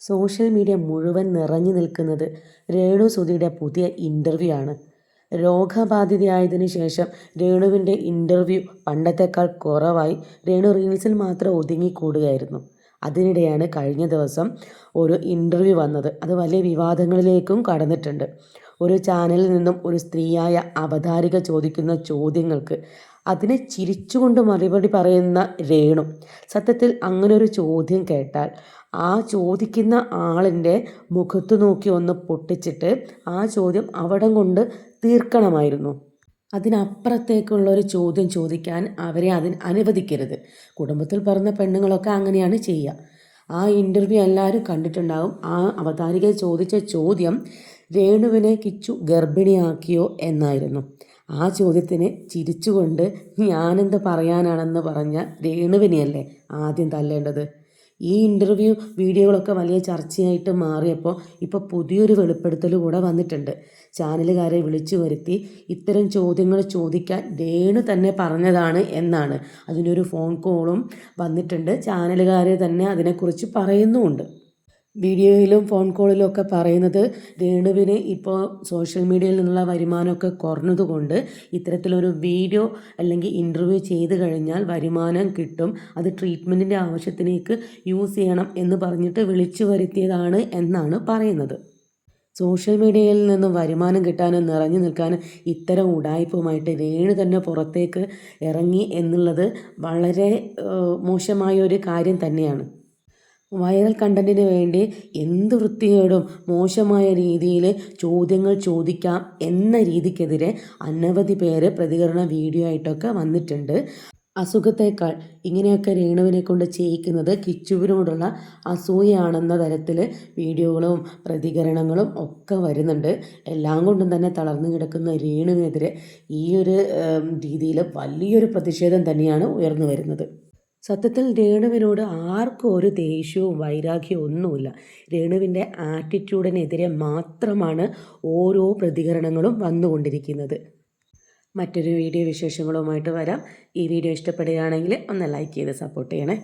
Social media മുഴുവൻ നിറഞ്ഞു നിൽക്കുന്നത് രേണുസുധിയുടെ പുതിയ ഇൻ്റർവ്യൂ ആണ്. രോഗബാധിതയായതിനു ശേഷം രേണുവിൻ്റെ ഇൻ്റർവ്യൂ പണ്ടത്തേക്കാൾ കുറവായി രേണു റീൽസിൽ മാത്രം ഒതുങ്ങിക്കൂടുകയായിരുന്നു. അതിനിടെയാണ് കഴിഞ്ഞ ദിവസം ഒരു ഇൻ്റർവ്യൂ വന്നത്. അത് വലിയ വിവാദങ്ങളിലേക്കും കടന്നിട്ടുണ്ട്. ഒരു ചാനലിൽ നിന്നും ഒരു സ്ത്രീയായ അവതാരിക ചോദിക്കുന്ന ചോദ്യങ്ങൾക്ക് അതിനെ ചിരിച്ചുകൊണ്ട് മറുപടി പറയുന്ന രേണു. സത്യത്തിൽ അങ്ങനൊരു ചോദ്യം കേട്ടാൽ ആ ചോദിക്കുന്ന ആളിൻ്റെ മുഖത്ത് നോക്കി ഒന്ന് പൊട്ടിച്ചിട്ട് ആ ചോദ്യം അവിടം കൊണ്ട് തീർക്കണമായിരുന്നു. അതിനപ്പുറത്തേക്കുള്ളൊരു ചോദ്യം ചോദിക്കാൻ അവരെ അതിന് അനുവദിക്കരുത്. കുടുംബത്തിൽ പറഞ്ഞ പെണ്ണുങ്ങളൊക്കെ അങ്ങനെയാണ് ചെയ്യുക. ആ ഇൻ്റർവ്യൂ എല്ലാവരും കണ്ടിട്ടുണ്ടാകും. ആ അവതാരിക ചോദിച്ച ചോദ്യം രേണുവിനെ കിച്ചു ഗർഭിണിയാക്കിയോ എന്നായിരുന്നു. ആ ചോദ്യത്തിന് ചിരിച്ചുകൊണ്ട് ഞാനെന്ത് പറയാനാണെന്ന് പറഞ്ഞ രേണുവിനെയല്ലേ ആദ്യം തല്ലേണ്ടത്. ഈ ഇൻ്റർവ്യൂ വീഡിയോകളൊക്കെ വലിയ ചർച്ചയായിട്ട് മാറിയപ്പോൾ ഇപ്പോൾ പുതിയൊരു വെളിപ്പെടുത്തൽ കൂടെ വന്നിട്ടുണ്ട്. ചാനലുകാരെ വിളിച്ചു വരുത്തി ഇത്തരം ചോദ്യങ്ങൾ ചോദിക്കാൻ രേണു തന്നെ പറഞ്ഞതാണ് എന്നാണ്. അതിനൊരു ഫോൺ കോളും വന്നിട്ടുണ്ട്. ചാനലുകാർ തന്നെ അതിനെക്കുറിച്ച് പറയുന്നുമുണ്ട്. വീഡിയോയിലും ഫോൺ കോളിലും ഒക്കെ പറയുന്നത് രേണുവിന് ഇപ്പോൾ സോഷ്യൽ മീഡിയയിൽ നിന്നുള്ള വരുമാനമൊക്കെ കുറഞ്ഞതുകൊണ്ട് ഇത്തരത്തിലൊരു വീഡിയോ അല്ലെങ്കിൽ ഇൻ്റർവ്യൂ ചെയ്ത് കഴിഞ്ഞാൽ വരുമാനം കിട്ടും, അത് ട്രീറ്റ്മെൻറ്റിൻ്റെ ആവശ്യത്തിലേക്ക് യൂസ് ചെയ്യണം എന്ന് പറഞ്ഞിട്ട് വിളിച്ചു വരുത്തിയതാണ് എന്നാണ് പറയുന്നത്. സോഷ്യൽ മീഡിയയിൽ നിന്നും വരുമാനം കിട്ടാനും നിറഞ്ഞു നിൽക്കാനും ഇത്തരം ഉഡായിപ്പുമായിട്ട് രേണു തന്നെ പുറത്തേക്ക് ഇറങ്ങി എന്നുള്ളത് വളരെ മോശമായൊരു കാര്യം തന്നെയാണ്. വൈറൽ കണ്ടൻറ്റിന് വേണ്ടി എന്ത് വൃത്തികേടും മോശമായ രീതിയിൽ ചോദ്യങ്ങൾ ചോദിക്കാം എന്ന രീതിക്കെതിരെ അനവധി പേര് പ്രതികരണ വീഡിയോ ആയിട്ടൊക്കെ വന്നിട്ടുണ്ട്. അസുഖത്തേക്കാൾ ഇങ്ങനെയൊക്കെ രേണുവിനെ കൊണ്ട് ചെയ്യിക്കുന്നത് കിച്ചുവിനോടുള്ള അസൂയാണെന്ന തരത്തിൽ വീഡിയോകളും പ്രതികരണങ്ങളും ഒക്കെ വരുന്നുണ്ട്. എല്ലാം കൊണ്ടും തന്നെ തളർന്നു കിടക്കുന്ന രേണുവിനെതിരെ ഈ ഒരു രീതിയിൽ വലിയൊരു പ്രതിഷേധം തന്നെയാണ് ഉയർന്നു വരുന്നത്. സത്യത്തിൽ രേണുവിനോട് ആർക്കും ഒരു ദേഷ്യവും വൈരാഗ്യവും ഒന്നുമില്ല. രേണുവിൻ്റെ ആറ്റിറ്റ്യൂഡിനെതിരെ മാത്രമാണ് ഓരോ പ്രതികരണങ്ങളും വന്നുകൊണ്ടിരിക്കുന്നത്. മറ്റൊരു വീഡിയോ വിശേഷങ്ങളുമായിട്ട് വരാം. ഈ വീഡിയോ ഇഷ്ടപ്പെടുകയാണെങ്കിൽ ഒന്ന് ലൈക്ക് ചെയ്ത് സപ്പോർട്ട് ചെയ്യണേ.